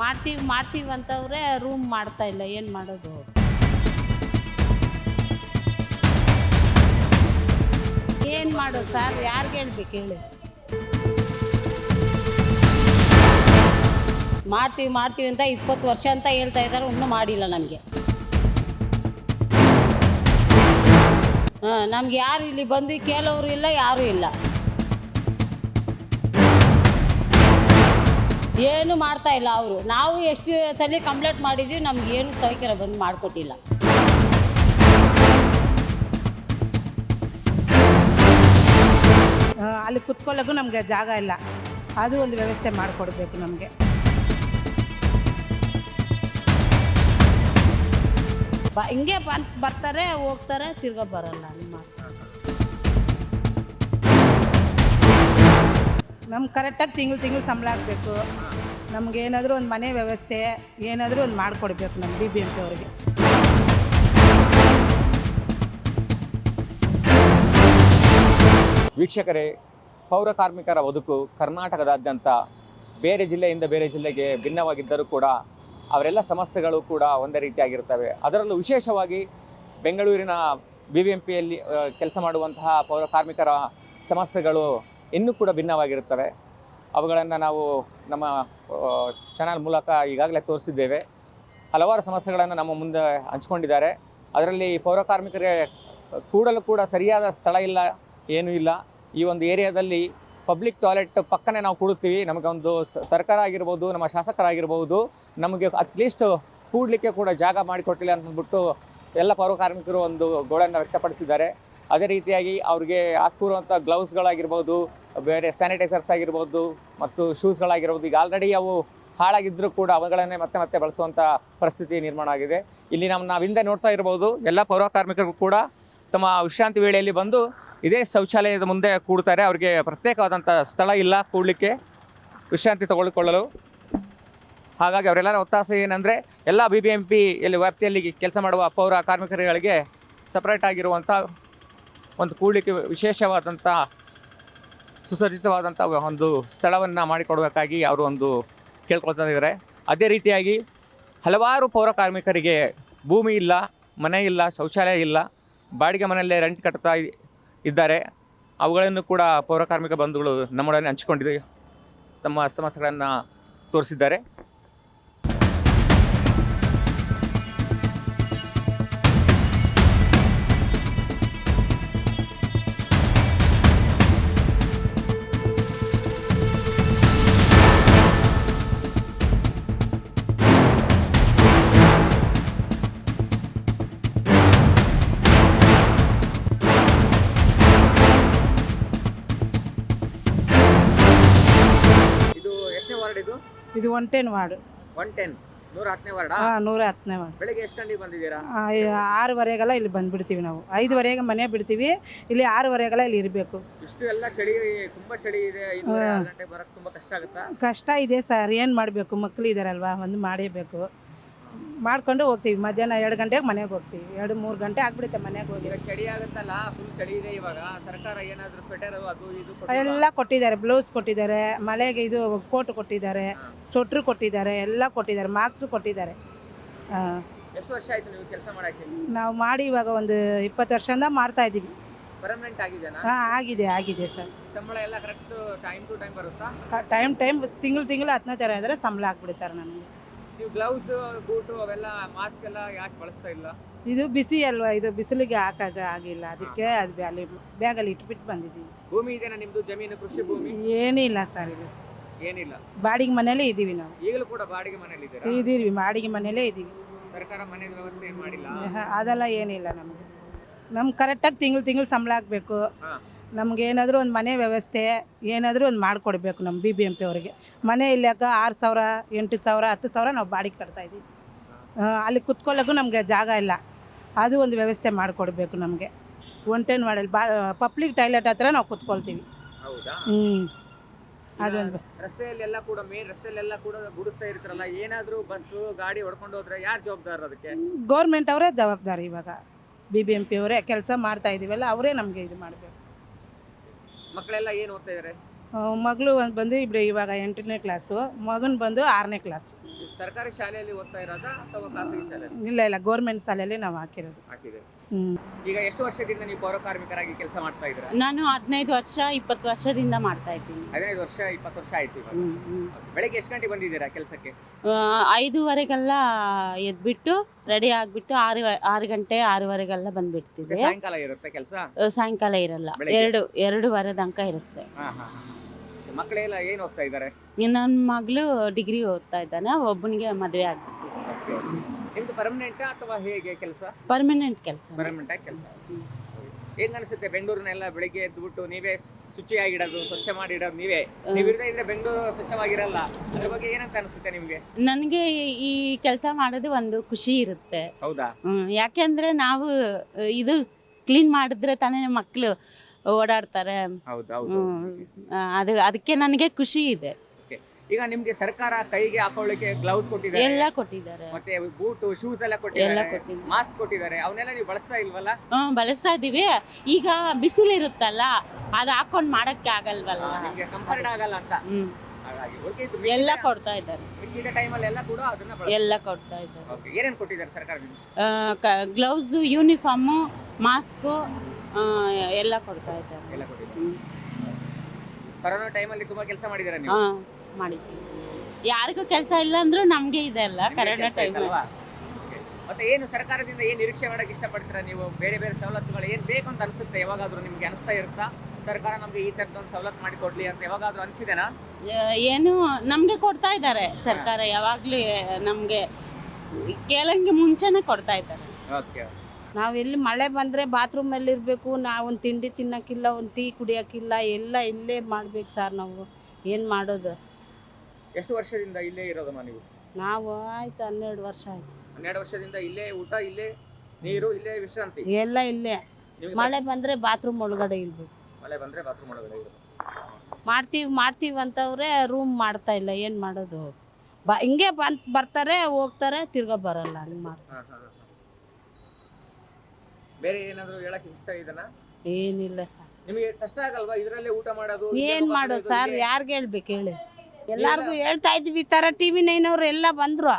ಮಾಡ್ತೀವಿ ಅಂತವ್ರೆ ರೂಮ್ ಮಾಡ್ತಾ ಇಲ್ಲ, ಏನು ಮಾಡೋದು? ಏನು ಮಾಡೋದು ಸರ್? ಯಾರಿಗೆ ಹೇಳ್ಬೇಕು ಹೇಳಿ? ಮಾಡ್ತೀವಿ ಅಂತ 20 ವರ್ಷ ಅಂತ ಹೇಳ್ತಾ ಇದ್ದಾರೆ, ಇನ್ನೂ ಮಾಡಿಲ್ಲ ನಮಗೆ. ನಮ್ಗೆ ಯಾರು ಇಲ್ಲಿ ಬಂದು ಕೇಳೋರು ಇಲ್ಲ, ಯಾರೂ ಇಲ್ಲ. ಏನು ಮಾಡ್ತಾ ಇಲ್ಲ ಅವರು. ನಾವು ಎಷ್ಟು ಸಲ ಕಂಪ್ಲೇಂಟ್ ಮಾಡಿದ್ವಿ, ನಮ್ಗೆ ಏನು ಸೌಕರ್ಯ ಬಂದು ಮಾಡಿಕೊಟ್ಟಿಲ್ಲ. ಅಲ್ಲಿ ಕುತ್ಕೊಳ್ಳೋಕ್ಕೂ ನಮಗೆ ಜಾಗ ಇಲ್ಲ, ಅದು ಒಂದು ವ್ಯವಸ್ಥೆ ಮಾಡಿಕೊಡ್ಬೇಕು ನಮಗೆ. ಹಿಂಗೆ ಬರ್ತಾರೆ ಹೋಗ್ತಾರೆ, ತಿರ್ಗಾ ಬರಲ್ಲ. ನಮ್ಗೆ ಕರೆಕ್ಟಾಗಿ ತಿಂಗಳು ಸಂಬಳ ಆಗಬೇಕು. ನಮಗೇನಾದರೂ ಒಂದು ಮನೆ ವ್ಯವಸ್ಥೆ ಏನಾದರೂ ಒಂದು ಮಾಡಿಕೊಡ್ಬೇಕು ನಮ್ಮ BBMP ಅವರಿಗೆ. ವೀಕ್ಷಕರೇ, ಪೌರ ಕಾರ್ಮಿಕರ ಬದುಕು ಕರ್ನಾಟಕದಾದ್ಯಂತ ಬೇರೆ ಜಿಲ್ಲೆಯಿಂದ ಬೇರೆ ಜಿಲ್ಲೆಗೆ ಭಿನ್ನವಾಗಿದ್ದರೂ ಕೂಡ ಅವರೆಲ್ಲ ಸಮಸ್ಯೆಗಳು ಕೂಡ ಒಂದೇ ರೀತಿಯಾಗಿರ್ತವೆ. ಅದರಲ್ಲೂ ವಿಶೇಷವಾಗಿ ಬೆಂಗಳೂರಿನ BBMPಯಲ್ಲಿ ಕೆಲಸ ಮಾಡುವಂತಹ ಪೌರ ಕಾರ್ಮಿಕರ ಸಮಸ್ಯೆಗಳು ಇನ್ನೂ ಕೂಡ ಭಿನ್ನವಾಗಿರುತ್ತವೆ. ಅವುಗಳನ್ನು ನಾವು ನಮ್ಮ ಚಾನಲ್ ಮೂಲಕ ಈಗಾಗಲೇ ತೋರಿಸಿದ್ದೇವೆ. ಹಲವಾರು ಸಮಸ್ಯೆಗಳನ್ನು ನಮ್ಮ ಮುಂದೆ ಹಂಚಿಕೊಂಡಿದ್ದಾರೆ. ಅದರಲ್ಲಿ ಪೌರ ಕಾರ್ಮಿಕರಿಗೆ ಕೂಡಲು ಕೂಡ ಸರಿಯಾದ ಸ್ಥಳ ಇಲ್ಲ, ಏನೂ ಇಲ್ಲ. ಈ ಒಂದು ಏರಿಯಾದಲ್ಲಿ ಪಬ್ಲಿಕ್ ಟಾಯ್ಲೆಟ್ ಪಕ್ಕನೇ ನಾವು ಕೂಡುತ್ತೀವಿ. ನಮಗೊಂದು ಸರ್ಕಾರ ಆಗಿರ್ಬೋದು, ನಮ್ಮ ಶಾಸಕರಾಗಿರ್ಬೋದು, ನಮಗೆ ಅಟ್ಲೀಸ್ಟ್ ಕೂಡಲಿಕ್ಕೆ ಕೂಡ ಜಾಗ ಮಾಡಿಕೊಟ್ಟಿಲ್ಲ ಅಂತಂದ್ಬಿಟ್ಟು ಎಲ್ಲ ಪೌರ ಕಾರ್ಮಿಕರು ಒಂದು ಗೋಳನ್ನು ವ್ಯಕ್ತಪಡಿಸಿದ್ದಾರೆ. ಅದೇ ರೀತಿಯಾಗಿ ಅವ್ರಿಗೆ ಹಾಕಿರುವಂಥ ಗ್ಲೌಸ್ಗಳಾಗಿರ್ಬೋದು, ಬೇರೆ ಸ್ಯಾನಿಟೈಸರ್ಸ್ ಆಗಿರ್ಬೋದು ಮತ್ತು ಶೂಸ್ಗಳಾಗಿರ್ಬೋದು, ಈಗ ಆಲ್ರೆಡಿ ಅವು ಹಾಳಾಗಿದ್ದರೂ ಕೂಡ ಅವುಗಳನ್ನೇ ಮತ್ತೆ ಬಳಸುವಂಥ ಪರಿಸ್ಥಿತಿ ನಿರ್ಮಾಣ ಆಗಿದೆ. ಇಲ್ಲಿ ನಾವು ಹಿಂದೆ ನೋಡ್ತಾ ಇರ್ಬೋದು, ಎಲ್ಲ ಪೌರ ಕಾರ್ಮಿಕರು ಕೂಡ ತಮ್ಮ ವಿಶ್ರಾಂತಿ ವೇಳೆಯಲ್ಲಿ ಬಂದು ಇದೇ ಶೌಚಾಲಯದ ಮುಂದೆ ಕೂಡ್ತಾರೆ. ಅವರಿಗೆ ಪ್ರತ್ಯೇಕವಾದಂಥ ಸ್ಥಳ ಇಲ್ಲ ಕೂಡಲಿಕ್ಕೆ, ವಿಶ್ರಾಂತಿ ತಗೊಳ್ಕೊಳ್ಳಲು. ಹಾಗಾಗಿ ಅವರೆಲ್ಲರ ಒತ್ತಾಸೆ ಏನಂದರೆ ಎಲ್ಲ BBMPಯಲ್ಲಿ ವ್ಯಾಪ್ತಿಯಲ್ಲಿ ಕೆಲಸ ಮಾಡುವ ಪೌರ ಕಾರ್ಮಿಕರುಗಳಿಗೆ ಸಪ್ರೇಟ್ ಆಗಿರುವಂಥ ಒಂದು ಕೂಡಲಿಕ್ಕೆ ವಿಶೇಷವಾದಂಥ ಸುಸಜ್ಜಿತವಾದಂಥ ಒಂದು ಸ್ಥಳವನ್ನು ಮಾಡಿಕೊಡಬೇಕಾಗಿ ಅವರು ಒಂದು ಕೇಳ್ಕೊಳ್ತಾ ಇದ್ದಾರೆ. ಅದೇ ರೀತಿಯಾಗಿ ಹಲವಾರು ಪೌರ ಕಾರ್ಮಿಕರಿಗೆ ಭೂಮಿ ಇಲ್ಲ, ಮನೆ ಇಲ್ಲ, ಶೌಚಾಲಯ ಇಲ್ಲ, ಬಾಡಿಗೆ ಮನೆಯಲ್ಲೇ ರೆಂಟ್ ಕಟ್ತಾ ಇದ್ದಾರೆ. ಅವುಗಳನ್ನು ಕೂಡ ಪೌರ ಕಾರ್ಮಿಕ ಬಂಧುಗಳು ನಮ್ಮೊಡನೆ ಹಂಚಿಕೊಂಡಿದೆ, ತಮ್ಮ ಸಮಸ್ಯೆಗಳನ್ನು ತೋರಿಸಿದ್ದಾರೆ. ಇದು 110 ವಾರ್ಡ್. 110 110ನೇ ವಾರ್ಡ್. 110ನೇ ವಾರ್ಡ್. ಬೆಳಿಗ್ಗೆ ಎಷ್ಟು ಗಂಟೆಗೆ ಬಂದಿದ್ದೀರಾ? 6:30ಗೆಲ್ಲ ಇಲ್ಲಿ ಬಂದುಬಿಡ್ತೀವಿ ನಾವು. 5:30ಗೆ ಮನೆ ಬಿಡ್ತೀವಿ, ಇಲ್ಲಿ 6:30ಗೆಲ್ಲ ಇಲ್ಲಿ ಇರಬೇಕು. ಇಷ್ಟು ಎಲ್ಲ ಚಳಿ, ತುಂಬ ಚಳಿ ಇದೆ. 5:30 ಗಂಟೆಗೆ ಬರೋಕ್ಕೆ ತುಂಬ ಕಷ್ಟ ಆಗುತ್ತಾ? ಕಷ್ಟ ಇದೆ ಸರ್, ಏನು ಮಾಡಬೇಕು? ಮಕ್ಕಳು ಇದ್ದಾರಲ್ವ, ಒಂದು ಮಾಡೇಬೇಕು. ಮಾಡ್ಕೊಂಡು ಹೋಗ್ತೀವಿ. ಮಧ್ಯಾಹ್ನ 2 ಗಂಟೆಗೆ ಮನೆಗೆ ಹೋಗ್ತೀವಿ. 2-3 ಗಂಟೆ ಆಗ್ಬಿಡುತ್ತೆ ಮನೆಗೆ ಹೋಗಿ. ಚಳಿ ಆಗುತ್ತಲ್ಲ, ಫುಲ್ ಚಳಿ ಇದೆ ಇವಾಗ. ಸರ್ಕಾರ ಏನಾದರೂ ಸ್ವೆಟರ್ ಅದು ಇದು ಎಲ್ಲ ಕೊಟ್ಟಿದ್ದಾರೆ. ಬ್ಲೌಸ್ ಕೊಟ್ಟಿದ್ದಾರೆ, ಮಳೆಗೆ ಇದು ಕೋಟ್ ಕೊಟ್ಟಿದ್ದಾರೆ, ಸ್ವೆಟ್ರು ಕೊಟ್ಟಿದ್ದಾರೆ, ಎಲ್ಲ ಕೊಟ್ಟಿದ್ದಾರೆ, ಮಾಸ್ಕ್ ಕೊಟ್ಟಿದ್ದಾರೆ. ಎಷ್ಟು ವರ್ಷ ಆಯ್ತು ನೀವು ಕೆಲಸ ಮಾಡಕ್ಕೆ? ನಾವು ಮಾಡಿ ಇವಾಗ ಒಂದು 20 ವರ್ಷದಿಂದ ಮಾಡ್ತಾ ಇದ್ದೀವಿ. ಪರ್ಮನೆಂಟ್ ಆಗಿದೆನಾ? ಆಗಿದೆ ಸರ್. ಸಂಬಳ ಎಲ್ಲ ಕರೆಕ್ಟ್ ಟೈಮ್ ಟು ಟೈಮ್ ಬರುತ್ತಾ? ಟೈಮ್ ತಿಂಗಳು 10ನೇ ಥರ ಇದ್ದರೆ ಸಂಬಳ ಹಾಕ್ಬಿಡ್ತಾರೆ ನಮಗೆ. ನೀವು ಗ್ಲೌಸ್, ಬೂಟು ಅವೆಲ್ಲ, ಮಾಸ್ಕ್ ಎಲ್ಲ ಯಾಕೆ ಬಳಸ್ತಾ ಇಲ್ಲ? ಇದು ಬಿಸಿ ಅಲ್ವಾ, ಇದು ಬಿಸಿಲಿಗೆ ಆಗಿಲ್ಲ, ಅದಕ್ಕೆ ಅದು ಅಲ್ಲಿ ಬ್ಯಾಗಲ್ಲಿ ಇಟ್ಬಿಟ್ಟು ಬಂದಿದ್ದೀವಿ. ಭೂಮಿ ಇದೆನಾ ನಿಮ್ದು? ಜಮೀನು, ಕೃಷಿ ಭೂಮಿ ಏನೂ ಇಲ್ಲ ಸರ್. ಇದು ಏನಿಲ್ಲ, ಬಾಡಿಗೆ ಮನೇಲೇ ಇದ್ದೀವಿ ನಾವು. ಈಗಲೂ ಕೂಡ ಬಾಡಿಗೆ ಮನೇಲಿ ಇದ್ದೀರಾ? ಇದ್ದೀವಿ, ಬಾಡಿಗೆ ಮನೇಲೇ ಇದ್ದೀವಿ. ಸರ್ಕಾರ ಮನೆ ವ್ಯವಸ್ಥೆ ಏನು ಮಾಡಿಲ್ಲ? ಅದೆಲ್ಲ ಏನಿಲ್ಲ ನಮಗೆ. ನಮ್ಗೆ ಕರೆಕ್ಟಾಗಿ ತಿಂಗಳು ಸಂಬಳ ಆಗಬೇಕು. ನಮಗೇನಾದರೂ ಒಂದು ಮನೆ ವ್ಯವಸ್ಥೆ ಏನಾದರೂ ಒಂದು ಮಾಡಿಕೊಡ್ಬೇಕು ನಮ್ಮ BBMP ಅವರಿಗೆ. ಮನೆ ಇಲ್ಲಕ 6,000, 8,000, 10,000 ನಾವು ಬಾಡಿಗೆ ಕಟ್ತಾಯಿದ್ದೀವಿ. ಅಲ್ಲಿ ಕುತ್ಕೊಳ್ಳೋಕ್ಕೂ ನಮಗೆ ಜಾಗ ಇಲ್ಲ, ಅದು ಒಂದು ವ್ಯವಸ್ಥೆ ಮಾಡಿಕೊಡ್ಬೇಕು ನಮಗೆ. 110 ವಾರ್ಡಲ್ಲಿ ಪಬ್ಲಿಕ್ ಟಾಯ್ಲೆಟ್ ಹತ್ರ ನಾವು ಕುತ್ಕೊಳ್ತೀವಿ. ಹೌದಾ? ಅದೊಂದು ರಸ್ತೆಯಲ್ಲೆಲ್ಲ ಕೂಡ, ಮೇನ್ ರಸ್ತೆಯಲ್ಲೆಲ್ಲ ಕೂಡ ಗುಡಿಸ್ತಾ ಇರ್ತಾರಲ್ಲ, ಏನಾದರೂ ಬಸ್ಸು ಗಾಡಿ ಹೊಡ್ಕೊಂಡು ಹೋದ್ರೆ ಯಾರು ಜವಾಬ್ದಾರ ಅದಕ್ಕೆ? ಗೌರ್ಮೆಂಟ್ ಅವರೇ ಜವಾಬ್ದಾರಿ. ಇವಾಗ BBMP ಅವರೇ ಕೆಲಸ ಮಾಡ್ತಾ ಇದ್ದೀವಲ್ಲ, ಅವರೇ ನಮಗೆ ಇದು ಮಾಡಬೇಕು. ಮಕ್ಕಳೆಲ್ಲ ಏನು ಓದ್ತಾ ಇದ್ದಾರೆ? ಮಗಳು ಬಂದು ಇಬ್ಬರು ಇವಾಗ 8ನೇ ಕ್ಲಾಸು, ಮಗನ ಬಂದು 6ನೇ ಕ್ಲಾಸು. ಸರ್ಕಾರಿ ಶಾಲೆಯಲ್ಲಿ ಓದ್ತಾ ಇರೋದಾ ಅಥವಾ ಖಾಸಗಿ ಶಾಲೆಯಲ್ಲಿ ಇಲ್ಲ ಗೌರ್ಮೆಂಟ್ ಶಾಲೆಯಲ್ಲಿ ನಾವು ಹಾಕಿರೋದು. ಹಾಕಿದೆ. ಹ್ಞೂ. ಈಗ ಎಷ್ಟು ವರ್ಷದಿಂದ ನೀವು ಪೌರ ಕಾರ್ಮಿಕರಾಗಿ ಕೆಲಸ ಮಾಡ್ತಾ ಇದ್ದೀರಾ? ನಾನು 15 ವರ್ಷ 20 ವರ್ಷದಿಂದ ಮಾಡ್ತಾ ಇದ್ದೀನಿ. 15 ವರ್ಷ 20 ವರ್ಷ ಆಯ್ತು ಇವಾಗ. ಬೆಳಗ್ಗೆ ಎಷ್ಟು ಗಂಟೆ ಬಂದಿದ್ದೀರಾ ಕೆಲಸಕ್ಕೆ? 5:30ಗೆಲ್ಲ ಎದ್ಬಿಟ್ಟು ರೆಡಿ ಆಗಿಬಿಟ್ಟು 6 ಗಂಟೆ 6:30ಗೆಲ್ಲ ಬಂದ್ಬಿಡ್ತೀವಿ. ಸಾಯಂಕಾಲ ಇರುತ್ತೆ ಕೆಲಸ? ಸಾಯಂಕಾಲ ಇರಲ್ಲ, ಬೆಳಗ್ಗೆ? 2:30 ತನಕ ಇರುತ್ತೆ. ಮಕ್ಕಳೆಲ್ಲ ಏನು ಓದ್ತಾ ಇದ್ದಾರೆ? ನನ್ನ ಮಗಳು ಡಿಗ್ರಿ ಓದ್ತಾ ಇದ್ದಾನೆ, ಒಬ್ಬನಿಗೆ ಮದುವೆ ಆಗ್ಬಿಟ್ಟಿದೆ. ನಿಮ್ದು ಪರ್ಮನೆಂಟ್ ಅಥವಾ ಹೇಗೆ ಕೆಲಸ? ಪರ್ಮನೆಂಟ್ ಕೆಲಸ. ಪರ್ಮನೆಂಟ್ ಆಗಿ ಕೆಲಸ. ಹೆಂಗ್ ಅನಿಸುತ್ತೆ ಬೆಂಗಳೂರನ್ನೆಲ್ಲ ಬೆಳಿಗ್ಗೆ ಎದ್ಬಿಟ್ಟು ನೀವೇ ಶುಚಿಯಾಗಿಡೋದು, ಸ್ವಚ್ಛ ಮಾಡಿಡೋದು ನೀವೇ? ನೀವಿರದೇ ಇದ್ರೆ ಬೆಂಗಳೂರು ಸ್ವಚ್ಛವಾಗಿರಲ್ಲ. ಅದ್ರ ಬಗ್ಗೆ ಏನಂತ ಅನಿಸುತ್ತೆ ನಿಮ್ಗೆ? ನನಗೆ ಈ ಕೆಲಸ ಮಾಡೋದು ಒಂದು ಖುಷಿ ಇರುತ್ತೆ. ಹೌದಾ? ಯಾಕೆಂದ್ರೆ ನಾವು ಇದು ಕ್ಲೀನ್ ಮಾಡಿದ್ರೆ ತಾನೇ ಮಕ್ಕಳು ಓಡಾಡ್ತಾರೆ. ಅದಕ್ಕೆ ನನಗೆ ಖುಷಿ ಇದೆ. ಈಗ ನಿಮ್ಗೆ ಸರ್ಕಾರ ಕೈಗೆ ಹಾಕೊಳ್ಳಿಕ್ಕೆ ಗ್ಲೌಸ್ ಕೊಟ್ಟಿದ್ದಾರೆ, ಎಲ್ಲ ಕೊಟ್ಟಿದ್ದಾರೆ, ಮತ್ತೆ ಬೂಟ್ ಶೂಸ್ ಎಲ್ಲ ಕೊಟ್ಟಿದ್ದಾರೆ, ಮಾಸ್ಕ್ ಕೊಟ್ಟಿದ್ದಾರೆ. ಅವನ್ನೆಲ್ಲ ನೀವು ಬಳಸ್ತಾ ಇಲ್ವಲ್ಲ? ಬಳಸ್ತಾ ಇದೀವಿ. ಈಗ ಬಿಸಿಲು ಇರುತ್ತಲ್ಲ, ಅದು ಹಾಕೊಂಡ್ ಮಾಡಕ್ಕೆ ಆಗಲ್ವಲ್ಲ, ನಿಮ್ಗೆ ಕಂಫರ್ಟ್ ಆಗಲ್ಲ ಅಂತ. ಎಲ್ಲ ಕೊಡ್ತಾ ಇದ್ದಾರೆ. ಟೈಮಲ್ಲಿ ಎಲ್ಲ ಕೂಡ ಅದನ್ನ ಎಲ್ಲ ಕೊಡ್ತಾ ಇದ್ದಾರೆ. ಏನೇನು ಕೊಟ್ಟಿದ್ದಾರೆ ಸರ್ಕಾರದಿಂದ? ಗ್ಲೌಸ್, ಯೂನಿಫಾರ್ಮು, ಮಾಸ್ಕು ಎಲ್ಲ ಕೊಡ್ತಾ ಇದ್ದಾರೆ. ಎಲ್ಲ ಕೊಟ್ಟಿದ್ದಾರೆ. ಕೊರೋನಾ ಟೈಮಲ್ಲಿ ತುಂಬಾ ಕೆಲಸ ಮಾಡಿದ್ದೀರಾ ನೀವು? ಮಾಡಿದ್ದೀವಿ. ಯಾರಿಗೂ ಕೆಲಸ ಇಲ್ಲ ಅಂದ್ರೂ ನಮ್ಗೆ ಇದೆ ಅಲ್ಲ ಕರೋನಾ ಟೈಮ್. ಮತ್ತೆ ಏನು ಸರ್ಕಾರದಿಂದ ಏನು ನಿರೀಕ್ಷೆ ಮಾಡಕ್ಕೆ ಇಷ್ಟಪಡ್ತೀರಾ ನೀವು? ಬೇರೆ ಬೇರೆ ಸವಲತ್ತುಗಳು ಏನು ಬೇಕು ಅಂತ ಅನಿಸುತ್ತೆ? ಯಾವಾಗಾದ್ರೂ ನಿಮ್ಗೆ ಅನಿಸ್ತಾ ಇರುತ್ತಾ ಸರ್ಕಾರ ನಮ್ಗೆ ಈ ತರದೊಂದು ಸವಲತ್ತು ಮಾಡಿ ಕೊಡ್ಲಿ ಅಂತ ಯಾವಾಗಾದ್ರೂ ಅನಿಸಿದೆನಾ? ಏನು ನಮ್ಗೆ ಕೊಡ್ತಾ ಇದ್ದಾರೆ ಸರ್ಕಾರ, ಯಾವಾಗ್ಲೂ ನಮ್ಗೆ ಕೇಳಂಗೆ ಮುಂಚೆನೆ ಕೊಡ್ತಾ ಇದ್ದಾರೆ. ನಾವೆಲ್ಲಿ ಮಳೆ ಬಂದರೆ ಬಾತ್ರೂಮಲ್ಲಿ ಇರಬೇಕು, ನಾವು ಒಂದು ತಿಂಡಿ ತಿನ್ನೋಕ್ಕಿಲ್ಲ, ಒಂದು ಟೀ ಕುಡಿಯೋಕ್ಕಿಲ್ಲ, ಎಲ್ಲ ಇಲ್ಲೇ ಮಾಡ್ಬೇಕು ಸರ್. ನಾವು ಏನು ಮಾಡೋದು? ಎಷ್ಟು ವರ್ಷದಿಂದ ಇಲ್ಲೇ ಇರೋದಮ್ಮ ನೀವು? ನಾವು ಆಯ್ತು 12 ವರ್ಷ ಆಯ್ತು. 12 ವರ್ಷದಿಂದ ಇಲ್ಲೇ ಊಟ, ಇಲ್ಲೇ ನೀರು, ಇಲ್ಲೇ ವಿಶ್ರಾಂತಿ? ಎಲ್ಲ ಇಲ್ಲೇ. ಮಳೆ ಬಂದರೆ ಬಾತ್ರೂಮ್ ಒಳಗಡೆ ಇರ್ಬೇಕು. ಮಳೆ ಬಂದರೆ ಬಾತ್ರೂಮ್ ಒಳಗಡೆ ಇರ್ಬೇಕು. ಮಾಡ್ತೀವಿ ಅಂತವ್ರೆ ರೂಮ್ ಮಾಡ್ತಾ ಇಲ್ಲ, ಏನು ಮಾಡೋದು? ಹಿಂಗೆ ಬರ್ತಾರೆ ಹೋಗ್ತಾರೆ, ತಿರ್ಗಾ ಬರಲ್ಲ, ಹಂಗೆ ಮಾಡ್ತಾರೆ. ಬೇರೆ ಏನಾದರೂ ಹೇಳಕ್ಕೆ ಇಷ್ಟ ಇದೆನಾ? ಏನಿಲ್ಲ ಸರ್. ನಿಮಗೆ ಕಷ್ಟ ಆಗಲ್ವಾ ಇದರಲ್ಲೇ ಊಟ ಮಾಡೋದು? ಏನು ಮಾಡೋದು ಸರ್? ಯಾರಿಗೆ ಹೇಳ್ಬೇಕು ಹೇಳಿ? ಎಲ್ಲರಿಗೂ ಹೇಳ್ತಾ ಇದ್ವಿ. ಈ ಥರ TV9 ಅವ್ರು ಎಲ್ಲ ಬಂದ್ರು,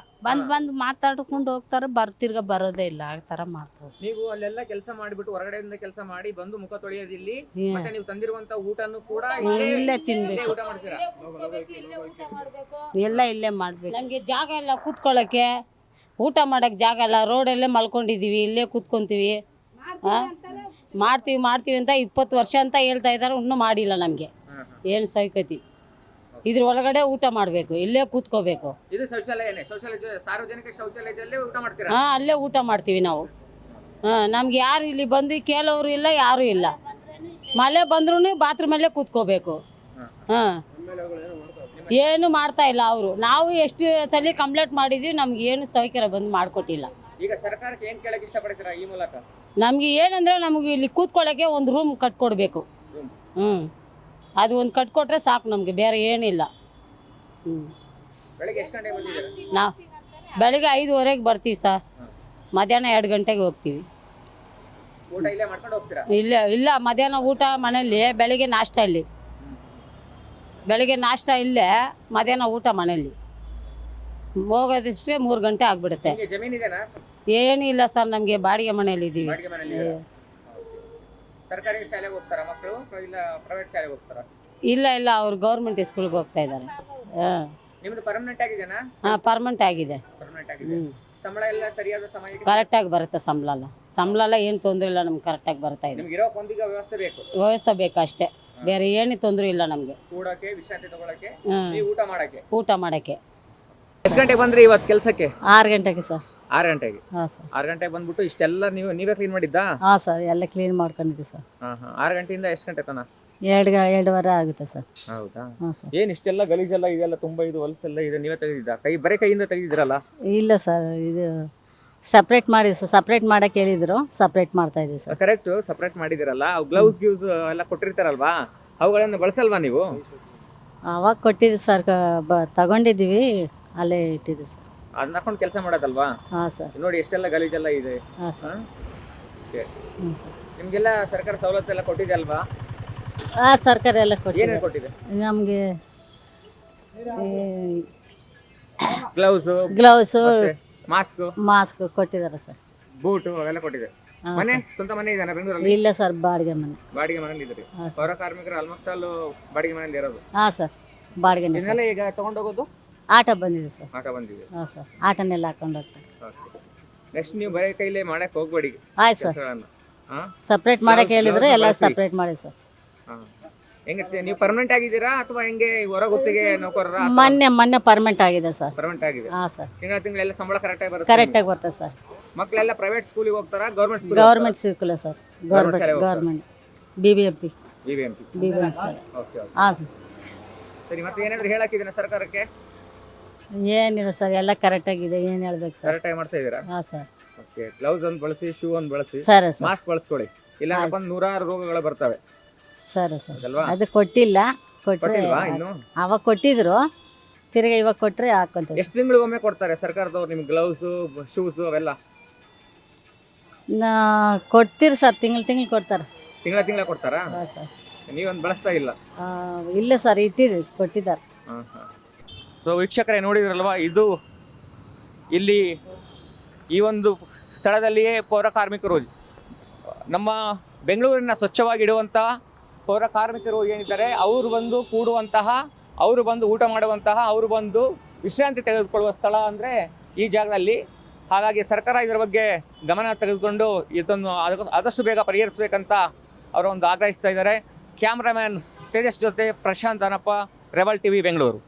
ಬಂದು ಮಾತಾಡ್ಕೊಂಡು ಹೋಗ್ತಾರೆ, ತಿರ್ಗಾ ಬರೋದೇ ಇಲ್ಲ, ಆ ಥರ ಮಾಡ್ತಾರೆ. ನೀವು ಅಲ್ಲೆಲ್ಲ ಕೆಲಸ ಮಾಡಿಬಿಟ್ಟು ಹೊರಗಡೆಯಿಂದ ಕೆಲಸ ಮಾಡಿ ಬಂದು ಮುಖ ತೊಳೆಯೋದಿಲ್ಲಿ, ಮತ್ತೆ ನೀವು ತಂದಿರುವಂತ ಊಟನು ಕೂಡ ಇಲ್ಲೇ ತಿನ್ಬೇಕು, ಊಟ ಮಾಡ್ತೀರಾ? ಎಲ್ಲ ಇಲ್ಲೇ ಮಾಡ್ಬೇಕು. ನಮಗೆ ಜಾಗ ಇಲ್ಲ ಕೂತ್ಕೊಳ್ಳೋಕ್ಕೆ, ಊಟ ಮಾಡೋಕ್ಕೆ ಜಾಗ ಇಲ್ಲ, ರೋಡಲ್ಲೇ ಮಲ್ಕೊಂಡಿದ್ದೀವಿ, ಇಲ್ಲೇ ಕೂತ್ಕೊಂತೀವಿ. ಮಾಡ್ತೀವಿ ಅಂತ 20 ವರ್ಷ ಅಂತ ಹೇಳ್ತಾ ಇದ್ದಾರೆ, ಇನ್ನೂ ಮಾಡಿಲ್ಲ ನಮಗೆ. ಏನು ಸೈಕತಿ? ಇದ್ರ ಒಳಗಡೆ ಊಟ ಮಾಡಬೇಕು, ಇಲ್ಲೇ ಕೂತ್ಕೋಬೇಕು. ಇದು ಶೌಚಾಲಯನೇ? ಸಾರ್ವಜನಿಕ ಶೌಚಾಲಯದಲ್ಲೇ ಊಟ ಮಾಡ್ತೀರಾ? ಅಲ್ಲೇ ಊಟ ಮಾಡ್ತೀವಿ ನಾವು. ನಮ್ಗೆ ಯಾರು ಇಲ್ಲಿ ಬಂದು ಕೇಳೋರು ಇಲ್ಲ, ಯಾರೂ ಇಲ್ಲ. ಮಳೆ ಬಂದ್ರೂ ಬಾತ್ರೂಮಲ್ಲೇ ಕೂತ್ಕೋಬೇಕು. ಏನು ಮಾಡ್ತಾ ಇಲ್ಲ ಅವರು. ನಾವು ಎಷ್ಟು ಸಲ ಕಂಪ್ಲೇಂಟ್ ಮಾಡಿದ್ವಿ, ನಮ್ಗೆ ಏನು ಸೌಕರ್ಯ ಬಂದು ಮಾಡಿಕೊಟ್ಟಿಲ್ಲ. ಈಗ ಸರ್ಕಾರಕ್ಕೆ ಏನು ಕೇಳಕ್ಕೆ ಇಷ್ಟಪಡ್ತೀರಾ ಈ ಮೂಲಕ? ನಮಗೆ ಏನಂದರೆ ನಮಗೆ ಇಲ್ಲಿ ಕೂತ್ಕೊಳ್ಳೋಕ್ಕೆ ಒಂದು ರೂಮ್ ಕಟ್ಕೊಡ್ಬೇಕು. ಅದು ಒಂದು ಕಟ್ಕೊಟ್ರೆ ಸಾಕು ನಮಗೆ, ಬೇರೆ ಏನಿಲ್ಲ. ಬೆಳಗ್ಗೆ ಎಷ್ಟು ಗಂಟೆಗೆ ಬಂದಿದ್ದೀರಾ? ನಾವು ಬೆಳಗ್ಗೆ 5:30ಗೆ ಬರ್ತೀವಿ ಸರ್, ಮಧ್ಯಾಹ್ನ 2 ಗಂಟೆಗೆ ಹೋಗ್ತೀವಿ. ಊಟ ಇಲ್ಲೇ ಮಾಡ್ಕೊಂಡು ಹೋಗ್ತೀರಾ? ಇಲ್ಲ ಮಧ್ಯಾಹ್ನ ಊಟ ಮನೆಯಲ್ಲಿ, ಬೆಳಗ್ಗೆ ನಾಷ್ಟ ಇಲ್ಲಿ. ಬೆಳಗ್ಗೆ ನಾಷ್ಟ ಇಲ್ಲೇ, ಮಧ್ಯಾಹ್ನ ಊಟ ಮನೆಯಲ್ಲಿ. ಹೋಗೋದಷ್ಟೇ 3 ಗಂಟೆ ಆಗಿಬಿಡುತ್ತೆ. ಜಮೀನಿದೆನಾ? ಏನಿಲ್ಲ ಸರ್, ನಮಗೆ ಬಾಡಿಗೆ ಮನೆಯಲ್ಲಿ ಇದ್ದೀವಿ. ಸರ್ಕಾರಿ ಶಾಲೆಗೆ ಹೋಗ್ತಾರಾ ಮಕ್ಕಳು, ಇಲ್ಲ ಪ್ರೈವೇಟ್ ಶಾಲೆಗೆ ಹೋಗ್ತಾರಾ? ಇಲ್ಲ ಅವ್ರು ಗೌರ್ಮೆಂಟ್ ಸ್ಕೂಲ್ಗೆ ಹೋಗ್ತಾ ಇದ್ದಾರೆ. ನಿಮ್ದು ಪರ್ಮನೆಂಟ್ ಆಗಿದೆನಾ? ಪರ್ಮನೆಂಟ್ ಆಗಿದೆ. ಸಂಬಳ ಎಲ್ಲ ಸರಿಯಾದ ಸಮಯಕ್ಕೆ ಕರೆಕ್ಟಾಗಿ ಬರುತ್ತೆ. ಸಂಬಳ ಎಲ್ಲ ಏನು ತೊಂದರೆ ಇಲ್ಲ ನಮ್ಗೆ, ಕರೆಕ್ಟಾಗಿ ಬರ್ತಾ ಇದೆ. ನಿಮ್ಗೆ ಇರೋಕೆ ಒಂದೀಗ ವ್ಯವಸ್ಥೆ ಬೇಕು? ವ್ಯವಸ್ಥೆ ಬೇಕು ಅಷ್ಟೇ, ಬೇರೆ ಏನು ತೊಂದರೆ ಇಲ್ಲ ನಮಗೆ. ಕೂಡಕ್ಕೆ, ವಿಶ್ರಾಂತಿ ತಗೊಳಕ್ಕೆ, ನೀವು ಊಟ ಮಾಡಕ್ಕೆ. ಎಷ್ಟು ಗಂಟೆಗೆ ಬಂದ್ರಿ ಇವತ್ತು ಕೆಲಸಕ್ಕೆ? 6 ಗಂಟೆಗೆ ಸರ್. 6 ಗಂಟೆಗೆ? ಹಾಂ ಸರ್. 6 ಗಂಟೆಗೆ ಬಂದ್ಬಿಟ್ಟು ಇಷ್ಟೆಲ್ಲ ನೀವೇ ಕ್ಲೀನ್ ಮಾಡಿದ್ದಾ? ಹಾಂ ಸರ್, ಎಲ್ಲ ಕ್ಲೀನ್ ಮಾಡ್ಕೊಂಡಿದ್ವಿ ಸರ್. 6 ಗಂಟೆಯಿಂದ ಎಷ್ಟು ಗಂಟೆ ತನಕ? 2:30 ಆಗುತ್ತೆ ಸರ್. ಹೌದಾ? ಹಾಂ ಸರ್. ಏನು ಇಷ್ಟೆಲ್ಲ ಗಲೀಜೆಲ್ಲ ಇದೆಲ್ಲ, ತುಂಬ ಇದು ಹೊಲಸೆಲ್ಲ ಇದೆ, ನೀವೇ ತೆಗೆದಿದ್ದ? ಬರೀ ಕೈಯಿಂದ ತೆಗೆದಿದ್ರಲ್ಲ? ಇಲ್ಲ ಸರ್, ಇದು ಸಪ್ರೇಟ್ ಮಾಡಕ್ಕೆ ಹೇಳಿದ್ರು, ಸಪ್ರೇಟ್ ಮಾಡ್ತಾ ಇದೀವಿ ಸರ್. ಕರೆಕ್ಟ್, ಸಪ್ರೇಟ್ ಮಾಡಿದಿರಲ್ಲ. ಗ್ಲೌಸ್ ಎಲ್ಲ ಕೊಟ್ಟಿರ್ತಾರಲ್ವಾ, ಅವುಗಳನ್ನು ಬಳಸಲ್ವಾ ನೀವು? ಅವಾಗ ಕೊಟ್ಟಿದ್ವಿ ಸರ್, ತಗೊಂಡಿದ್ದೀವಿ, ಅಲ್ಲೇ ಇಟ್ಟಿದ್ವಿ ಸರ್. ಅದನ್ನ ಹಾಕೊಂಡು ಕೆಲಸ ಮಾಡೋದಲ್ವಾ? ಹಾಂ ಸರ್. ನೋಡಿ ಎಷ್ಟೆಲ್ಲ ಗಲೀಜೆಲ್ಲ ಇದೆ. ಹಾಂ ಸರ್. ನಿಮಗೆಲ್ಲ ಸರ್ಕಾರ ಸವಲತ್ತು ಎಲ್ಲ ಕೊಟ್ಟಿದೆ ಅಲ್ವಾ? ಸರ್ಕಾರ ಎಲ್ಲ ಏನೇನು ಕೊಟ್ಟಿದೆ ಕೊಟ್ಟಿದೆ? ನಮಗೆ ಗ್ಲೌಸ್, ಗ್ಲೌಸು ಮಾಸ್ಕ್, ಮಾಸ್ಕ್ ಕೊಟ್ಟಿದ್ದಾರೆ ಸರ್. ಬೂಟು ಅವೆಲ್ಲ ಕೊಟ್ಟಿದೆ. ಹಾಂ ಮನೆ ಸರ್. ಸ್ವಂತ ಮನೆ ಇದೆಯಾ ಬೆಂಗಳೂರಲ್ಲಿ? ಇಲ್ಲ ಸರ್, ಬಾಡಿಗೆ ಮನೆ. ಬಾಡಿಗೆ ಮನೇಲಿ ಇದ್ರಿ. ಹಾಂ ಸರ್. ಪೌರ ಕಾರ್ಮಿಕರು ಆಲ್ಮೋಸ್ಟ್ ಆಲ್ ಬಾಡಿಗೆ ಮನೇಲಿ ಇರೋದು. ಹಾಂ ಸರ್, ಬಾಡಿಗೆನೆ ಸರ್. ಇದನ್ನೆಲ್ಲ ಈಗ ತಗೊಂಡೋಗೋದು ಆಟೋ ಬಂದಿದೆ ಸರ್. ಆಟ ಬಂದಿದೆ. ಹಾಂ ಸರ್, ಆಟೋನೆಲ್ಲ ಹಾಕೊಂಡು ಹೋಗ್ತಾರೆ. ನೆಕ್ಸ್ಟ್ ನೀವು ಬರೀ ಕೈಲೇ ಮಾಡಕ್ ಹೋಗ್ಬೇಡಿ ಆಯ್ತು ಸರ್, ಕೆಲಸಗಳನ್ನ. ಸಪ್ರೇಟ್ ಮಾಡಕ್ಕೆ ಹೇಳಿದ್ರೆ ಎಲ್ಲ ಬಳಸಿ. ಸಪ್ರೇಟ್ ಮಾಡಿ ಸರ್. ಹೆಂಗೆ ನೀವು ಪರ್ಮನೆಂಟ್ ಆಗಿದ್ದೀರಾ ಅಥವಾ ಹೆಂಗೆ ಹೊರ ಗುತ್ತಿಗೆ ನೌಕರರ? ಮೊನ್ನೆ ಪರ್ಮನೆಂಟ್ ಆಗಿದೆ ಸರ್. ಪರ್ಮನೆಂಟ್ ಆಗಿದೆ. ಹಾಂ ಸರ್, ತಿಂಗಳೆಲ್ಲ ಸಂಬಳ ಕರೆಕ್ಟಾಗಿ ಬರುತ್ತೆ? ಕರೆಕ್ಟಾಗಿ ಬರ್ತದೆ ಸರ್. ಮಕ್ಕಳೆಲ್ಲ ಪ್ರೈವೇಟ್ ಸ್ಕೂಲಿಗೆ ಹೋಗ್ತಾರಾ ಗೌರ್ಮೆಂಟ್ ಸ್ಕೂಲ್? ಗೌರ್ಮೆಂಟ್ ಸಿಕ್ಕಿಲ್ಲ ಸರ್, ಗೌರ್ಮೆಂಟ್ ಶಾಲೆಗೆ ಹೋಗ್ತಾರೆ. Government BBMP BBMP. School. Okay okay. ಹಾಂ ಸರ್. ಸರಿ, ಮತ್ತೆ ಏನಾದ್ರು ಹೇಳಕ್ಕಿದ್ದೀರಾ ಸರ್ಕಾರಕ್ಕೆ? ಏನಿಲ್ಲ ಸರ್, ಎಲ್ಲ ಕರೆಕ್ಟಾಗಿದೆ. ಏನು ಹೇಳ್ಬೇಕು ಸರ್? ಕರೆಕ್ಟಾಗಿ ಮಾಡ್ತಾ ಇದ್ದೀರಾ? ಹಾಂ ಸರ್. ಓಕೆ. ಗ್ಲೌಸ್ ಒಂದು ಬಳಸಿ, ಶೂ ಒಂದು ಬಳಸಿ, ಸರಿ ಸರ್. ಮಾಸ್ಕ್ ಬಳಸ್ಕೊಳ್ಳಿ. ಇಲ್ಲ ಆಯ್ತು. ಒಂದು 100 ರೋಗಗಳು ಬರ್ತವೆ ಸರಿ ಸರ್. ಅಲ್ವಾ? ಅದು ಕೊಟ್ಟಿಲ್ಲ, ಕೊಟ್ಟರೆ ಕೊಟ್ಟಿಲ್ವಾ ಇನ್ನು? ಅವಾಗ ಕೊಟ್ಟಿದ್ರು, ತಿರ್ಗಿ ಇವಾಗ ಕೊಟ್ಟರೆ ಹಾಕೊಂತೀವಿ. ಎಷ್ಟು ತಿಂಗಳಿಗೊಮ್ಮೆ ಕೊಡ್ತಾರೆ ಸರ್ಕಾರದವ್ರು ನಿಮ್ಗೆ ಗ್ಲೌಸು, ಶೂಸು ಅವೆಲ್ಲ? ಕೊಡ್ತೀರಿ ಸರ್, ತಿಂಗಳು ಕೊಡ್ತಾರೆ. ತಿಂಗಳ ಕೊಡ್ತಾರಾ? ಹಾಂ ಸರ್. ನೀವೊಂದು ಬಳಸ್ತಾ ಇಲ್ಲ? ಇಲ್ಲ ಸರ್, ಇಟ್ಟಿದ್ದೀವಿ, ಕೊಟ್ಟಿದ್ದಾರೆ. ಸೊ ವೀಕ್ಷಕರೇ, ನೋಡಿದ್ರಲ್ವಾ, ಇದು ಇಲ್ಲಿ ಈ ಒಂದು ಸ್ಥಳದಲ್ಲಿಯೇ ಪೌರ ಕಾರ್ಮಿಕರು, ನಮ್ಮ ಬೆಂಗಳೂರಿನ ಸ್ವಚ್ಛವಾಗಿಡುವಂಥ ಪೌರ ಕಾರ್ಮಿಕರು ಏನಿದ್ದಾರೆ, ಅವರು ಬಂದು ಕೂಡುವಂತಹ, ಅವರು ಬಂದು ಊಟ ಮಾಡುವಂತಹ, ಅವರು ಬಂದು ವಿಶ್ರಾಂತಿ ತೆಗೆದುಕೊಳ್ಳುವ ಸ್ಥಳ ಅಂದರೆ ಈ ಜಾಗದಲ್ಲಿ. ಹಾಗಾಗಿ ಸರ್ಕಾರ ಇದರ ಬಗ್ಗೆ ಗಮನ ತೆಗೆದುಕೊಂಡು ಇದನ್ನು ಆದಷ್ಟು ಬೇಗ ಪರಿಹರಿಸಬೇಕಂತ ಅವರು ಒಂದು ಆಗ್ರಹಿಸ್ತಾ ಇದ್ದಾರೆ. ಕ್ಯಾಮ್ರಾಮ್ಯಾನ್ ತೇಜಸ್ ಜೊತೆ ಪ್ರಶಾಂತ್ ಅನಪ್ಪ, ರೆಬಲ್ TV ಬೆಂಗಳೂರು.